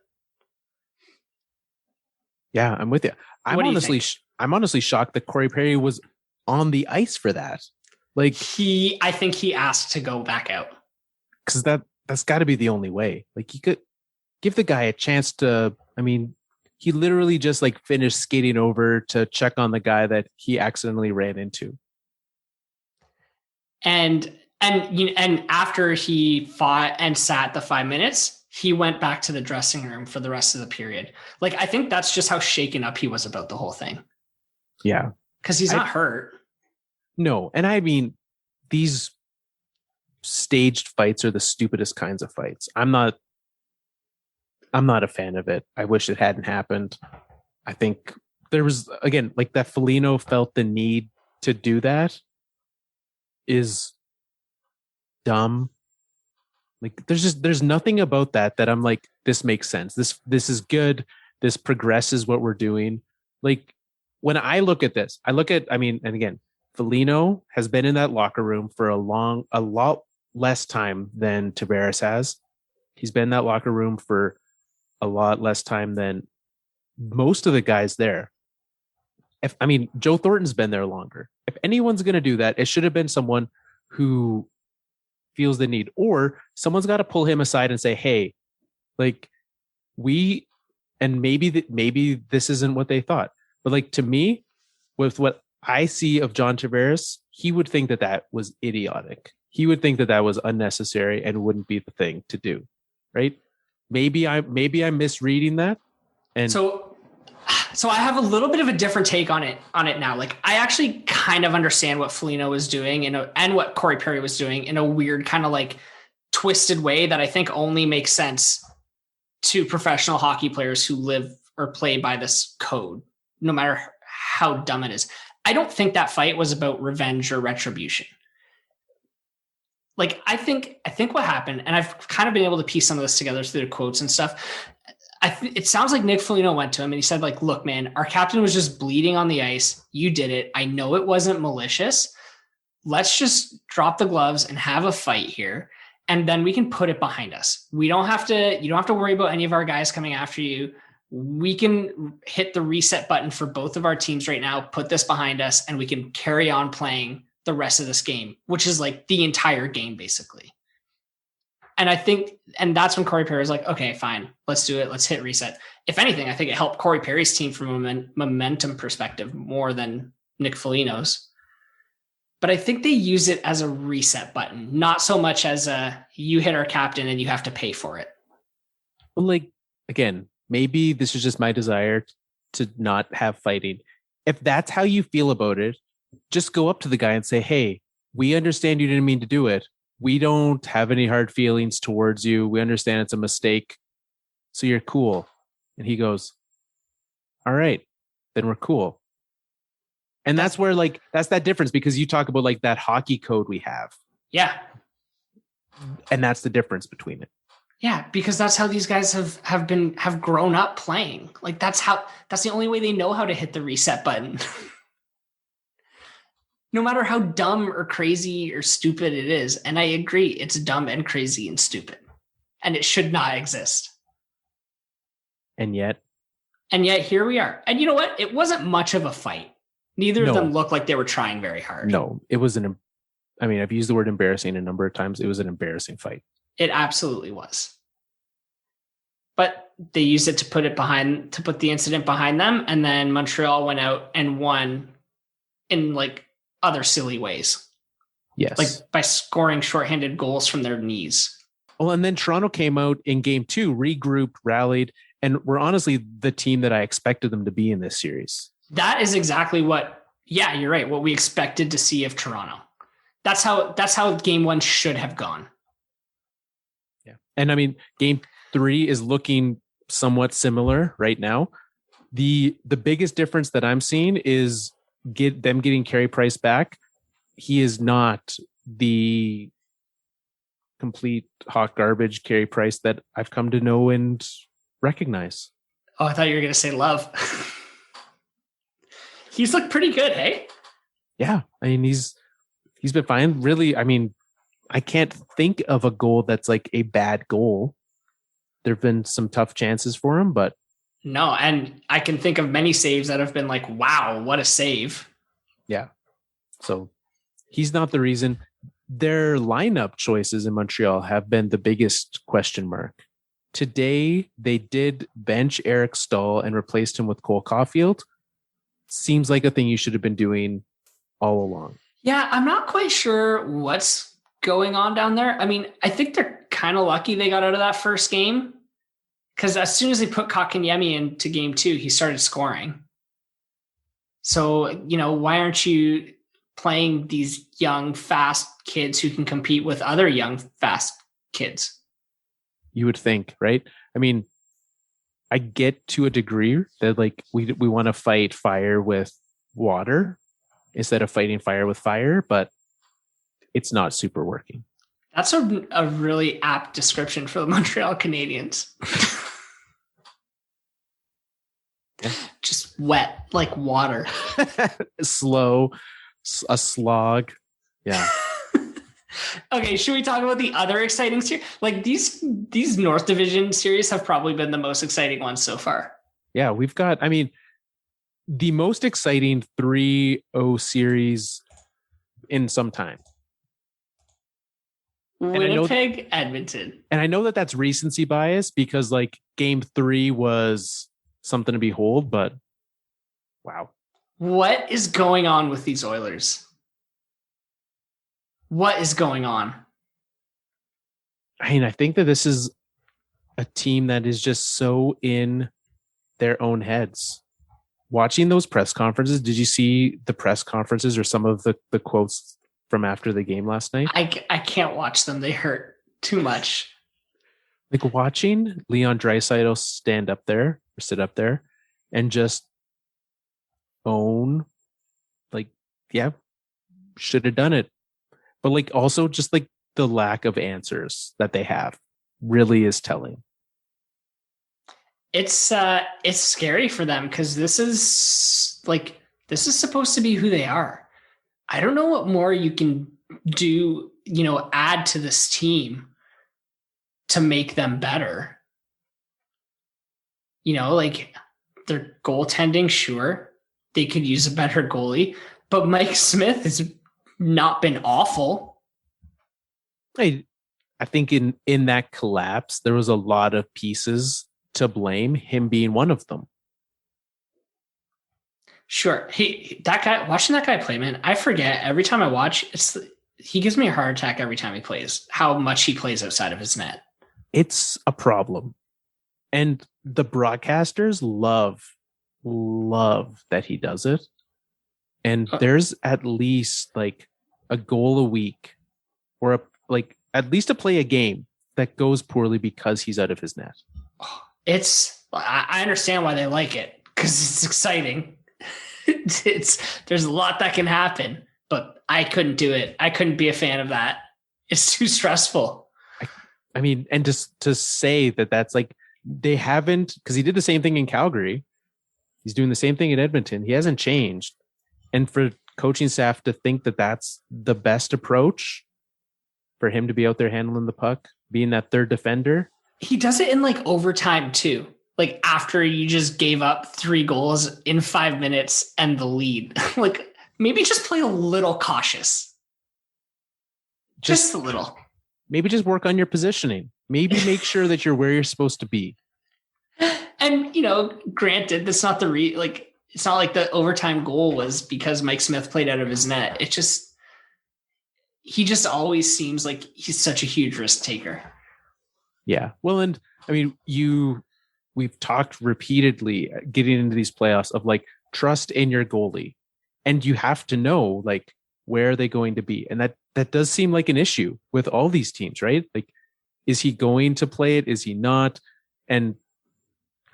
Yeah, I'm with you. I'm honestly shocked that Corey Perry was on the ice for that. Like, I think he asked to go back out. Because that's got to be the only way. Like, you could give the guy a chance to, I mean, he literally just like finished skating over to check on the guy that he accidentally ran into. And after he fought and sat the 5 minutes, he went back to the dressing room for the rest of the period. Like, I think that's just how shaken up he was about the whole thing. Yeah. Because he's not hurt. No. And I mean, these staged fights are the stupidest kinds of fights. I'm not a fan of it. I wish it hadn't happened. I think there was, again, like that Foligno felt the need to do that is dumb. Like, there's nothing about that I'm like, this makes sense. This is good. This progresses what we're doing. Like, when I look at this, and again, Foligno has been in that locker room for a lot less time than Tavares has. He's been in that locker room for a lot less time than most of the guys there. Joe Thornton's been there longer. If anyone's going to do that, it should have been someone who feels the need, or someone's got to pull him aside and say, hey, like, maybe this isn't what they thought. But like, to me, with what I see of John Tavares, he would think that was idiotic. He would think that was unnecessary and wouldn't be the thing to do. Right. Maybe I'm misreading that. And so I have a little bit of a different take on it now. Like, I actually kind of understand what Foligno was doing and what Corey Perry was doing in a weird kind of like twisted way that I think only makes sense to professional hockey players who live or play by this code, no matter how dumb it is. I don't think that fight was about revenge or retribution. Like, I think what happened, and I've kind of been able to piece some of this together through the quotes and stuff. It sounds like Nick Foligno went to him and he said, like, look, man, our captain was just bleeding on the ice. You did it. I know it wasn't malicious. Let's just drop the gloves and have a fight here. And then we can put it behind us. You don't have to worry about any of our guys coming after you. We can hit the reset button for both of our teams right now, put this behind us, and we can carry on playing the rest of this game, which is like the entire game, basically. And I think, and that's when Corey Perry was like, okay, fine, let's do it. Let's hit reset. If anything, I think it helped Corey Perry's team from a momentum perspective more than Nick Foligno's. But I think they use it as a reset button, not so much as a you hit our captain and you have to pay for it. Well, like, again, maybe this is just my desire to not have fighting. If that's how you feel about it, just go up to the guy and say, hey, we understand you didn't mean to do it. We don't have any hard feelings towards you. We understand it's a mistake. So you're cool. And he goes, all right, then we're cool. And that's where, like, that's that difference, because you talk about like that hockey code we have. Yeah. And that's the difference between it. Yeah, because that's how these guys have grown up playing. Like that's the only way they know how to hit the reset button. No matter how dumb or crazy or stupid it is. And I agree, it's dumb and crazy and stupid. And it should not exist. And yet here we are. And you know what? It wasn't much of a fight. Neither of them looked like they were trying very hard. No, it was I've used the word embarrassing a number of times. It was an embarrassing fight. It absolutely was. But they used it to put the incident behind them. And then Montreal went out and won in like other silly ways. Yes. Like by scoring shorthanded goals from their knees. Well, and then Toronto came out in game 2, regrouped, rallied, and were honestly the team that I expected them to be in this series. That is exactly you're right. What we expected to see of Toronto. That's how game 1 should have gone. Yeah. And I mean, game 3 is looking somewhat similar right now. The biggest difference that I'm seeing is them getting Carey Price back. He is not the complete hot garbage Carey Price that I've come to know and recognize. Oh, I thought you were going to say love. He's looked pretty good, hey? Yeah. I mean, he's been fine. Really, I mean, I can't think of a goal that's like a bad goal. There have been some tough chances for him, but... No, and I can think of many saves that have been like, wow, what a save. Yeah. So he's not the reason. Their lineup choices in Montreal have been the biggest question mark. Today, they did bench Eric Stahl and replaced him with Cole Caulfield. Seems like a thing you should have been doing all along. Yeah, I'm not quite sure what's going on down there. I mean, I think they're kind of lucky they got out of that first game, because as soon as they put Kotkaniemi into game 2, he started scoring. So, why aren't you playing these young, fast kids who can compete with other young, fast kids? You would think, right? I mean, I get to a degree that like we want to fight fire with water instead of fighting fire with fire, but it's not super working. That's a really apt description for the Montreal Canadiens. Yeah. Just wet like water. Slow, a slog. Yeah. Okay, should we talk about the other exciting series? Like these North Division series have probably been the most exciting ones so far. Yeah, we've got, I mean, the most exciting 3-0 series in some time. Winnipeg, Edmonton. And I know that that's recency bias because like game 3 was something to behold, but wow. What is going on with these Oilers? What is going on? I mean, I think that this is a team that is just so in their own heads. Watching those press conferences, did you see the press conferences or some of the quotes from after the game last night? I can't watch them. They hurt too much. Like watching Leon Draisaitl stand up there or sit up there and just own, like, yeah, should have done it. But like also just like the lack of answers that they have really is telling. It's scary for them because this is supposed to be who they are. I don't know what more you can do, add to this team to make them better. Like their goaltending, sure, they could use a better goalie, but Mike Smith has not been awful. I think in that collapse, there was a lot of pieces to blame, him being one of them. Sure. That guy, watching that guy play, man, I forget every time I watch, he gives me a heart attack every time he plays, how much he plays outside of his net. It's a problem. And the broadcasters love that he does it. And there's at least like a goal a week or at least to play a game that goes poorly because he's out of his net. I understand why they like it because it's exciting. There's a lot that can happen, but I couldn't do it. I couldn't be a fan of that. It's too stressful. I mean, and just to say that's like, they haven't, because he did the same thing in Calgary. He's doing the same thing in Edmonton. He hasn't changed. And for coaching staff to think that that's the best approach for him to be out there handling the puck, being that third defender. He does it in like overtime too. Like after you just gave up 3 goals in 5 minutes and the lead. Like maybe just play a little cautious. Just a little. Maybe just work on your positioning. Maybe make sure that you're where you're supposed to be. And, granted, that's not it's not like the overtime goal was because Mike Smith played out of his net. He just always seems like he's such a huge risk taker. Yeah. Well, and I mean, we've talked repeatedly getting into these playoffs of like trust in your goalie, and you have to know like where are they going to be. And that does seem like an issue with all these teams, right? Like, is he going to play it? Is he not? And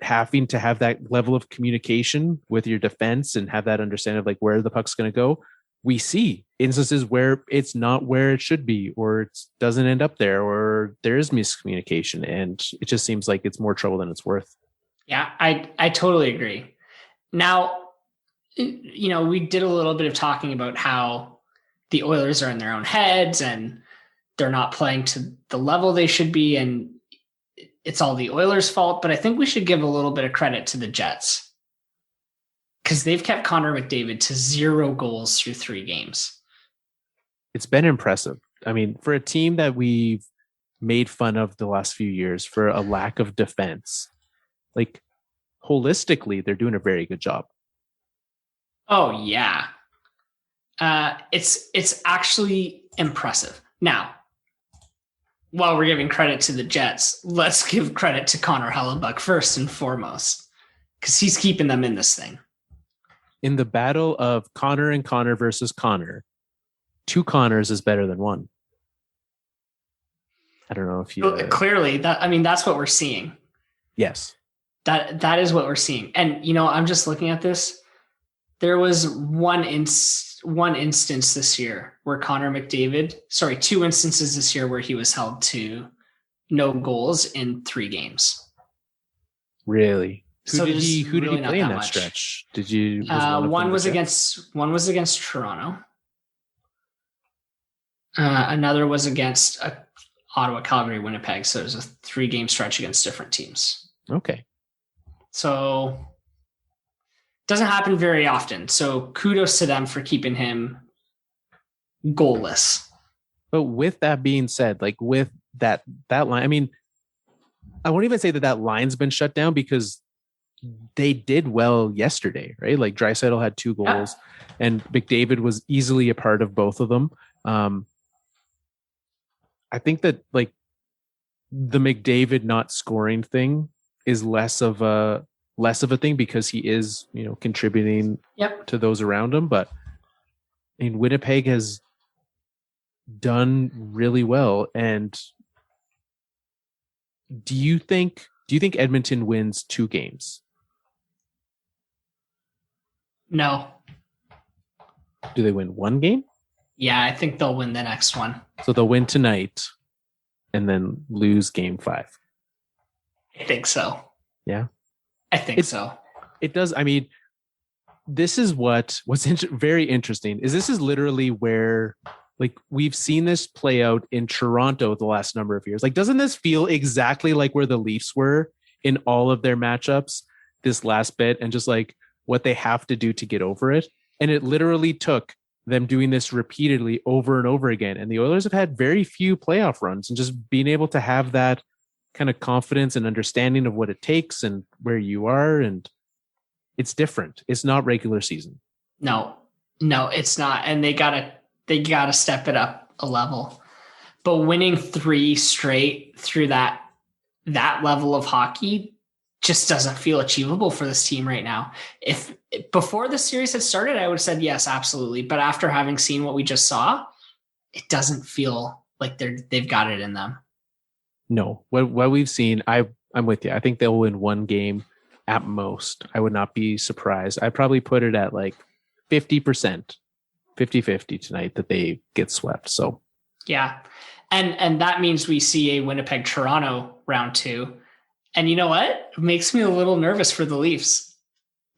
having to have that level of communication with your defense and have that understanding of like where the puck's going to go. We see instances where it's not where it should be, or it doesn't end up there, or there is miscommunication, and it just seems like it's more trouble than it's worth. Yeah, I totally agree. Now, we did a little bit of talking about how the Oilers are in their own heads and they're not playing to the level they should be, and it's all the Oilers' fault. But I think we should give a little bit of credit to the Jets, because they've kept Connor McDavid to 0 goals through 3 games. It's been impressive. I mean, for a team that we've made fun of the last few years for a lack of defense, like holistically, they're doing a very good job. Oh yeah. It's actually impressive. Now, while we're giving credit to the Jets, let's give credit to Connor Hellebuck first and foremost, because he's keeping them in this thing. In the battle of Connor and Connor versus Connor, 2 Connors is better than 1. I don't know if you clearly that's what we're seeing. Yes. That is what we're seeing. And I'm just looking at this. There was one instance this year where Connor McDavid, 2 instances this year where he was held to no goals in 3 games. Really? Who did he really play in that stretch? Did you? One was against Toronto. Another was against Ottawa, Calgary, Winnipeg. So it was a 3-game stretch against different teams. Okay. So it doesn't happen very often. So kudos to them for keeping him goalless. But with that being said, like with that line, I mean, I won't even say that line's been shut down because they did well yesterday, right? Like Draisaitl had 2 goals, and McDavid was easily a part of both of them. I think that like the McDavid not scoring thing is less of a thing because he is, contributing to those around him. But I mean, Winnipeg has done really well. And do you think Edmonton wins 2 games? No. Do they win 1 game? Yeah, I think they'll win the next one. So they'll win tonight and then lose game 5. I think so. Yeah. I think so. It does. I mean, this is what's very interesting is this is literally where like we've seen this play out in Toronto the last number of years. Like, doesn't this feel exactly like where the Leafs were in all of their matchups this last bit and just like what they have to do to get over it? And it literally took them doing this repeatedly over and over again. And the Oilers have had very few playoff runs, and just being able to have that kind of confidence and understanding of what it takes and where you are. And it's different. It's not regular season. No, it's not. And they gotta step it up a level. But winning 3 straight through that level of hockey just doesn't feel achievable for this team right now. If before the series had started, I would have said yes, absolutely. But after having seen what we just saw, it doesn't feel like they've got it in them. No, what we've seen, I'm with you. I think they'll win 1 game at most. I would not be surprised. I'd probably put it at like 50%, 50-50 tonight that they get swept. So yeah. And that means we see a Winnipeg Toronto round 2. And you know what? It makes me a little nervous for the Leafs.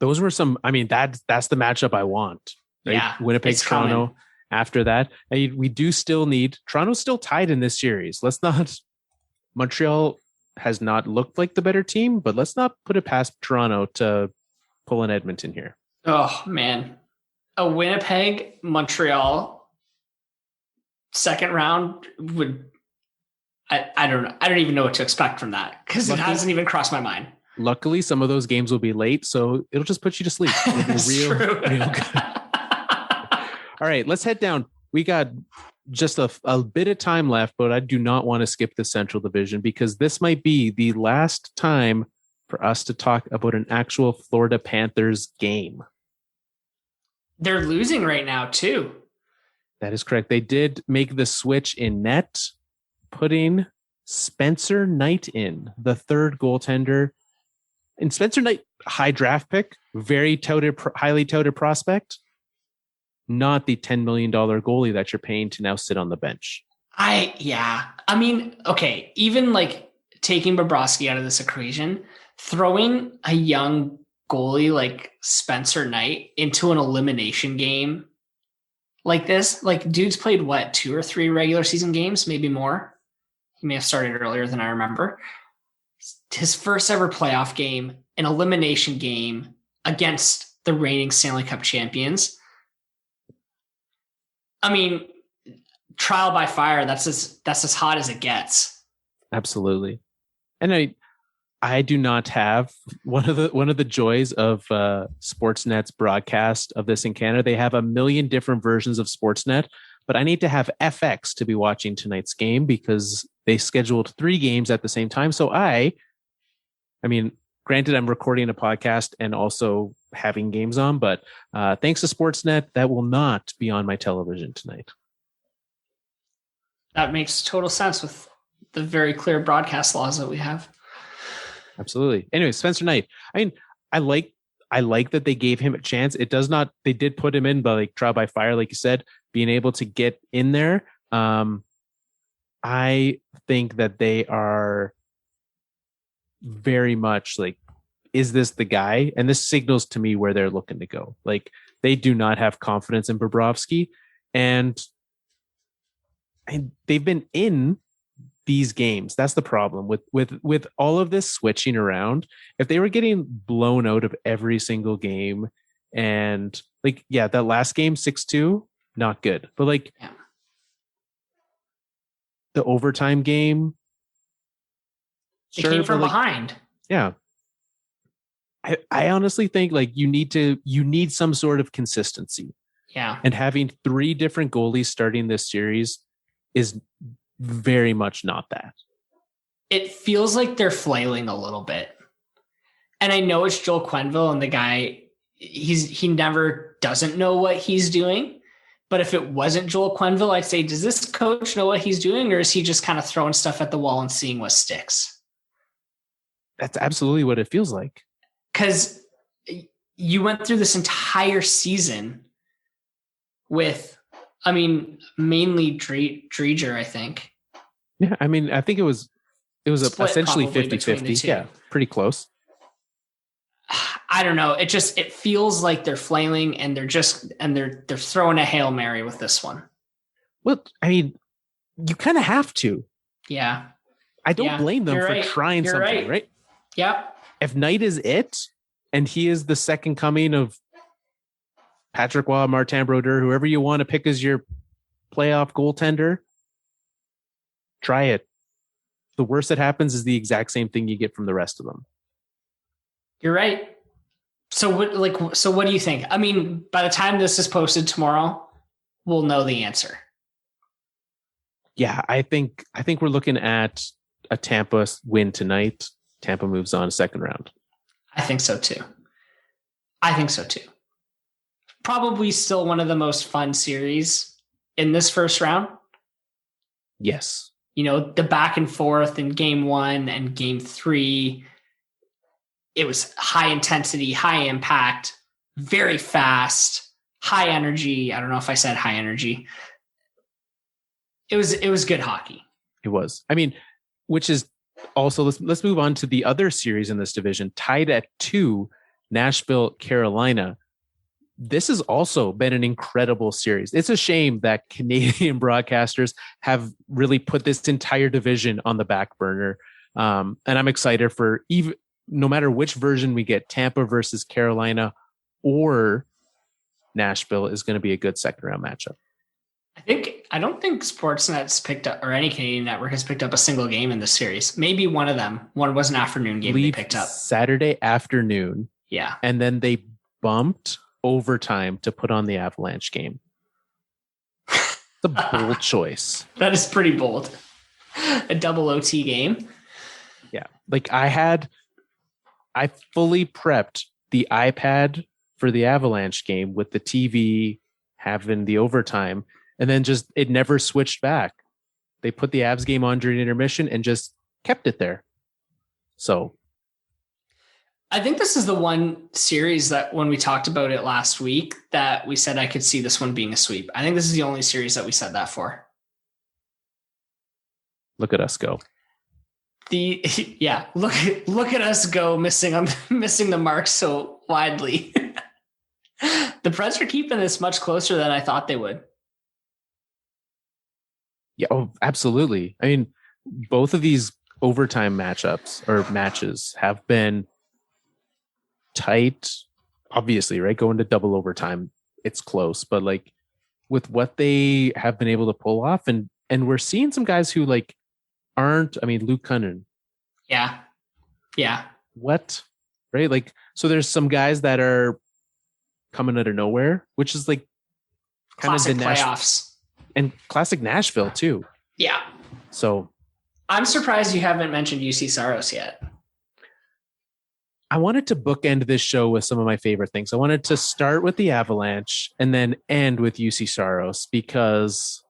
Those were some, I mean, that's the matchup I want. Right? Yeah, Winnipeg, Toronto coming. After that. And we do still need, Toronto's still tied in this series. Montreal has not looked like the better team, but let's not put it past Toronto to pull an Edmonton here. Oh, man. A Winnipeg, Montreal second round would, I don't know. I don't even know what to expect from that because it hasn't even crossed my mind. Luckily, some of those games will be late, so it'll just put you to sleep. Real good. All right, let's head down. We got just a bit of time left, but I do not want to skip the Central Division because this might be the last time for us to talk about an actual Florida Panthers game. They're losing right now, too. That is correct. They did make the switch in net, putting Spencer Knight in, the third goaltender. And Spencer Knight, high draft pick, very highly touted prospect, not the $10 million goalie that you're paying to now sit on the bench. I mean, okay, even like taking Bobrovsky out of this equation, throwing a young goalie like Spencer Knight into an elimination game like this, like dude's played what, 2 or 3 regular season games, maybe more. He may have started earlier than I remember. His first ever playoff game, an elimination game against the reigning Stanley Cup champions. I mean, trial by fire. That's as hot as it gets. Absolutely. And I do not have one of the joys of Sportsnet's broadcast of this in Canada. They have a million different versions of Sportsnet, but I need to have FX to be watching tonight's game because they scheduled 3 games at the same time. So I mean, granted, I'm recording a podcast and also having games on, but thanks to Sportsnet, that will not be on my television tonight. That makes total sense with the very clear broadcast laws that we have. Absolutely. Anyway, Spencer Knight. I mean, I like that they gave him a chance. They did put him in by like trial by fire, like you said, being able to get in there. I think that they are very much like, is this the guy? And this signals to me where they're looking to go. Like they do not have confidence in Bobrovsky, and they've been in these games. That's the problem with all of this switching around. If they were getting blown out of every single game, and like, yeah, that last game 6-2, not good. But like the overtime game, they came from behind. Yeah. I honestly think like you need some sort of consistency. Yeah. And having 3 different goalies starting this series is very much not that. It feels like they're flailing a little bit. And I know it's Joel Quenneville, and the guy, he never doesn't know what he's doing. But if it wasn't Joel Quenneville, I'd say, does this coach know what he's doing, or is he just kind of throwing stuff at the wall and seeing what sticks? That's absolutely what it feels like. Because you went through this entire season with, I mean, mainly Dreger, I think. Yeah, I mean, I think it was essentially 50-50. Yeah, pretty close. I don't know. It feels like they're flailing, and they're throwing a Hail Mary with this one. Well, I mean, you kind of have to. Yeah. I don't blame them for trying something, right? Yeah. If Knight is it, and he is the second coming of Patrick Waugh, Martin Brodeur, whoever you want to pick as your playoff goaltender, try it. The worst that happens is the exact same thing you get from the rest of them. You're right. So what do you think? I mean, by the time this is posted tomorrow, we'll know the answer. Yeah, I think we're looking at a Tampa win tonight. Tampa moves on second round. I think so too. Probably still one of the most fun series in this first round. Yes. You know, the back and forth in game 1 and game 3, it was high intensity, high impact, very fast, high energy. I don't know if I said high energy. It was good hockey. It was. I mean, which is also, let's move on to the other series in this division, tied at 2, Nashville, Carolina. This has also been an incredible series. It's a shame that Canadian broadcasters have really put this entire division on the back burner. And I'm excited for no matter which version we get, Tampa versus Carolina or Nashville is going to be a good second round matchup. I don't think Sportsnet's picked up, or any Canadian network has picked up a single game in this series. Maybe one of them. One was an afternoon game they picked up. Saturday afternoon. Yeah. And then they bumped overtime to put on the Avalanche game. It's a bold choice. That is pretty bold. A double OT game. Yeah. Like I fully prepped the iPad for the Avalanche game with the TV having the overtime, and then just it never switched back. They put the Avs game on during intermission and just kept it there. So I think this is the one series that when we talked about it last week that we said I could see this one being a sweep. I think this is the only series that we said that for. Look at us go. Look at us go missing the mark so widely. The Preds are keeping this much closer than I thought they would. Yeah, absolutely. I mean, both of these overtime matchups or matches have been tight, obviously, right? Going to double overtime, it's close, but like with what they have been able to pull off, and we're seeing some guys who like aren't. I mean, Luke Cunnin. Yeah. What? Right? Like, so there's some guys that are coming out of nowhere, which is like kind classic of the playoffs and classic Nashville too. Yeah. So I'm surprised you haven't mentioned UC Saros yet. I wanted to bookend this show with some of my favorite things. I wanted to start with the Avalanche and then end with UC Saros because,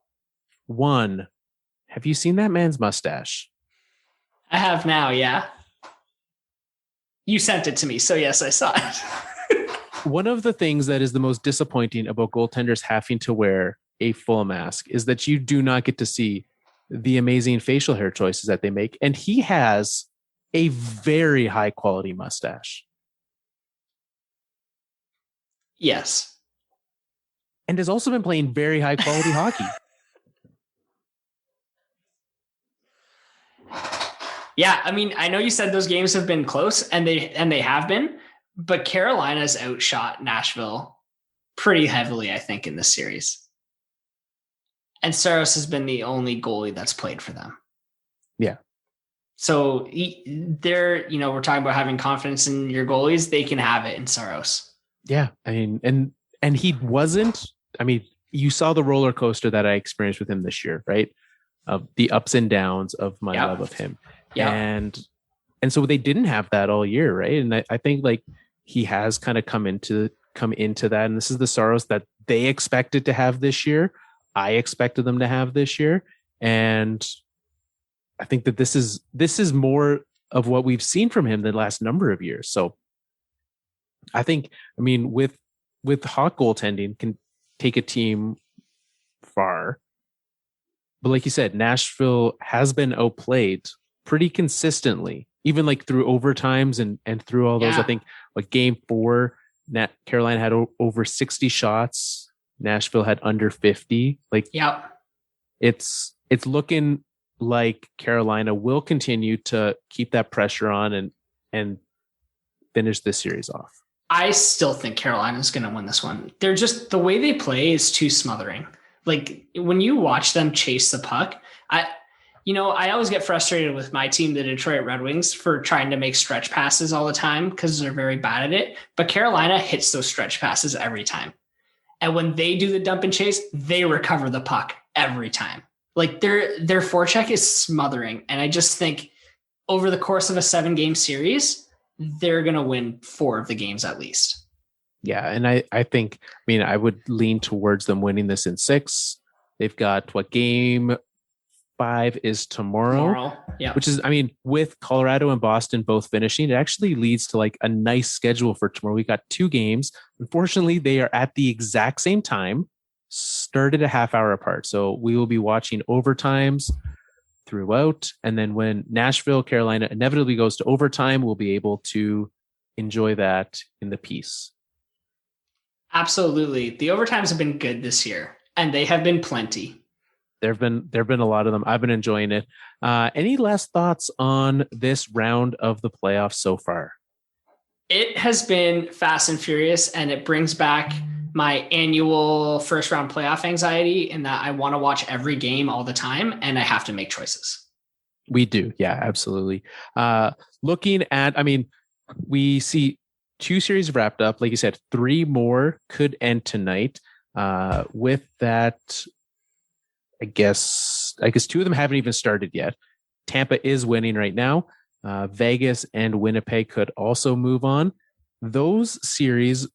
one, have you seen that man's mustache? I have now, yeah. You sent it to me, so yes, I saw it. One of the things that is the most disappointing about goaltenders having to wear a full mask is that you do not get to see the amazing facial hair choices that they make. And he has a very high quality mustache. Yes. And has also been playing very high quality hockey. Yeah, I mean, I know you said those games have been close, and they have been, but Carolina's outshot Nashville pretty heavily, I think, in this series. And Saros has been the only goalie that's played for them. Yeah. So they're, we're talking about having confidence in your goalies. They can have it in Saros. Yeah. I mean, and he wasn't, I mean, you saw the roller coaster that I experienced with him this year, right? Of the ups and downs of my love of him. Yeah. And so they didn't have that all year. Right. And I think like he has kind of come into that. And this is the Saros that they expected to have this year. I expected them to have this year. And I think that this is more of what we've seen from him the last number of years. So I think, I mean, with hot goaltending can take a team far. But like you said, Nashville has been outplayed pretty consistently, even like through overtimes and through all those. I think like game 4, Carolina had over 60 shots. Nashville had under 50. Like, it's looking like Carolina will continue to keep that pressure on and finish this series off. I still think Carolina's going to win this one. They're just, the way they play is too smothering. Like when you watch them chase the puck, I always get frustrated with my team, the Detroit Red Wings, for trying to make stretch passes all the time because they're very bad at it. But Carolina hits those stretch passes every time. And when they do the dump and chase, they recover the puck every time. Like their forecheck is smothering. And I just think over the course of a 7-game series, they're going to win 4 of the games at least. Yeah. And I think, I would lean towards them winning this in 6. They've got game 5 is tomorrow. Yeah. Which is, with Colorado and Boston both finishing, it actually leads to like a nice schedule for tomorrow. We got 2 games. Unfortunately, they are at the exact same time, started a half hour apart. So we will be watching overtimes throughout. And then when Nashville, Carolina inevitably goes to overtime, we'll be able to enjoy that in the piece. Absolutely. The overtimes have been good this year, and they have been plenty. There've been a lot of them. I've been enjoying it. Any last thoughts on this round of the playoffs so far? It has been fast and furious, and it brings back my annual first round playoff anxiety in that I want to watch every game all the time, and I have to make choices. We do. Yeah, absolutely. Looking at, we see 2 series wrapped up. Like you said, 3 more could end tonight. With that, I guess 2 of them haven't even started yet. Tampa is winning right now. Vegas and Winnipeg could also move on. Those series,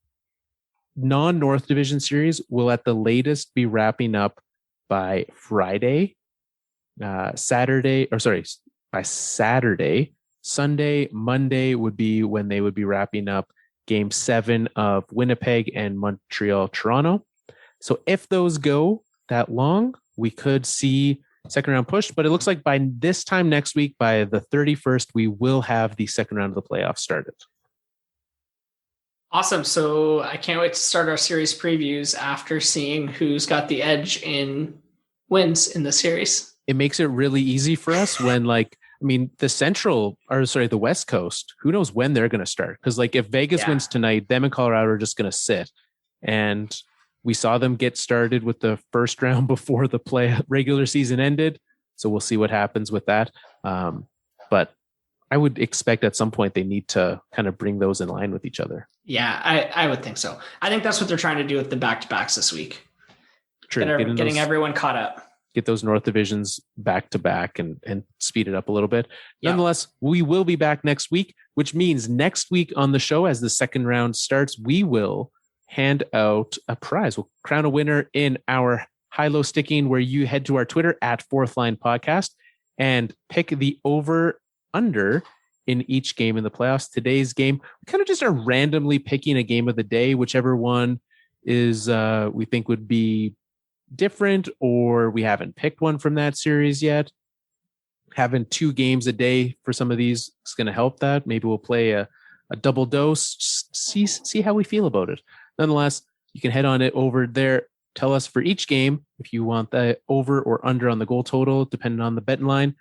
non-North Division series, will at the latest be wrapping up by Friday. By Saturday. Sunday, Monday would be when they would be wrapping up Game 7 of Winnipeg and Montreal, Toronto. So if those go that long, we could see second round pushed, but it looks like by this time next week, by the 31st, we will have the second round of the playoffs started. Awesome. So I can't wait to start our series previews after seeing who's got the edge in wins in the series. It makes it really easy for us when the West Coast, who knows when they're going to start? Because if Vegas wins tonight, them and Colorado are just going to sit. And we saw them get started with the first round before the regular season ended. So we'll see what happens with that. But I would expect at some point they need to kind of bring those in line with each other. Yeah, I would think so. I think that's what they're trying to do with the back-to-backs this week. True. Getting everyone caught up. Get those North Divisions back to back and speed it up a little bit. Yep. Nonetheless, we will be back next week, which means next week on the show, as the second round starts, we will hand out a prize. We'll crown a winner in our high-low sticking, where you head to our Twitter at Fourth Line Podcast and pick the over-under in each game in the playoffs. Today's game, we kind of just are randomly picking a game of the day, whichever one is we think would be different, or we haven't picked one from that series yet. Having 2 games a day for some of these is going to help that. Maybe we'll play a double dose, see how we feel about it. Nonetheless, you can head on it over there. Tell us for each game if you want the over or under on the goal total, depending on the betting line.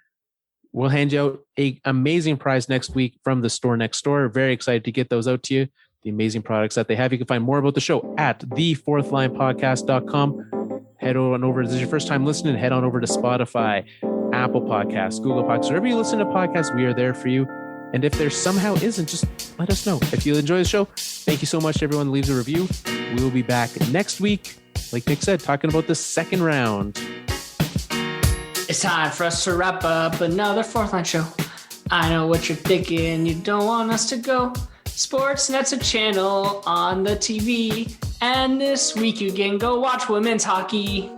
We'll hand you out an amazing prize next week from the store next door. Very excited to get those out to you. The amazing products that they have. You can find more about the show at thefourthlinepodcast.com. Head on over. If this is your first time listening, head on over to Spotify, Apple Podcasts, Google Podcasts, wherever you listen to podcasts, we are there for you. And if there somehow isn't, just let us know. If you enjoy the show, thank you so much to everyone who leaves a review. We will be back next week, like Nick said, talking about the second round. It's time for us to wrap up another Fourth Line show. I know what you're thinking. You don't want us to go. Sportsnet's a channel on the TV. And this week you can go watch women's hockey.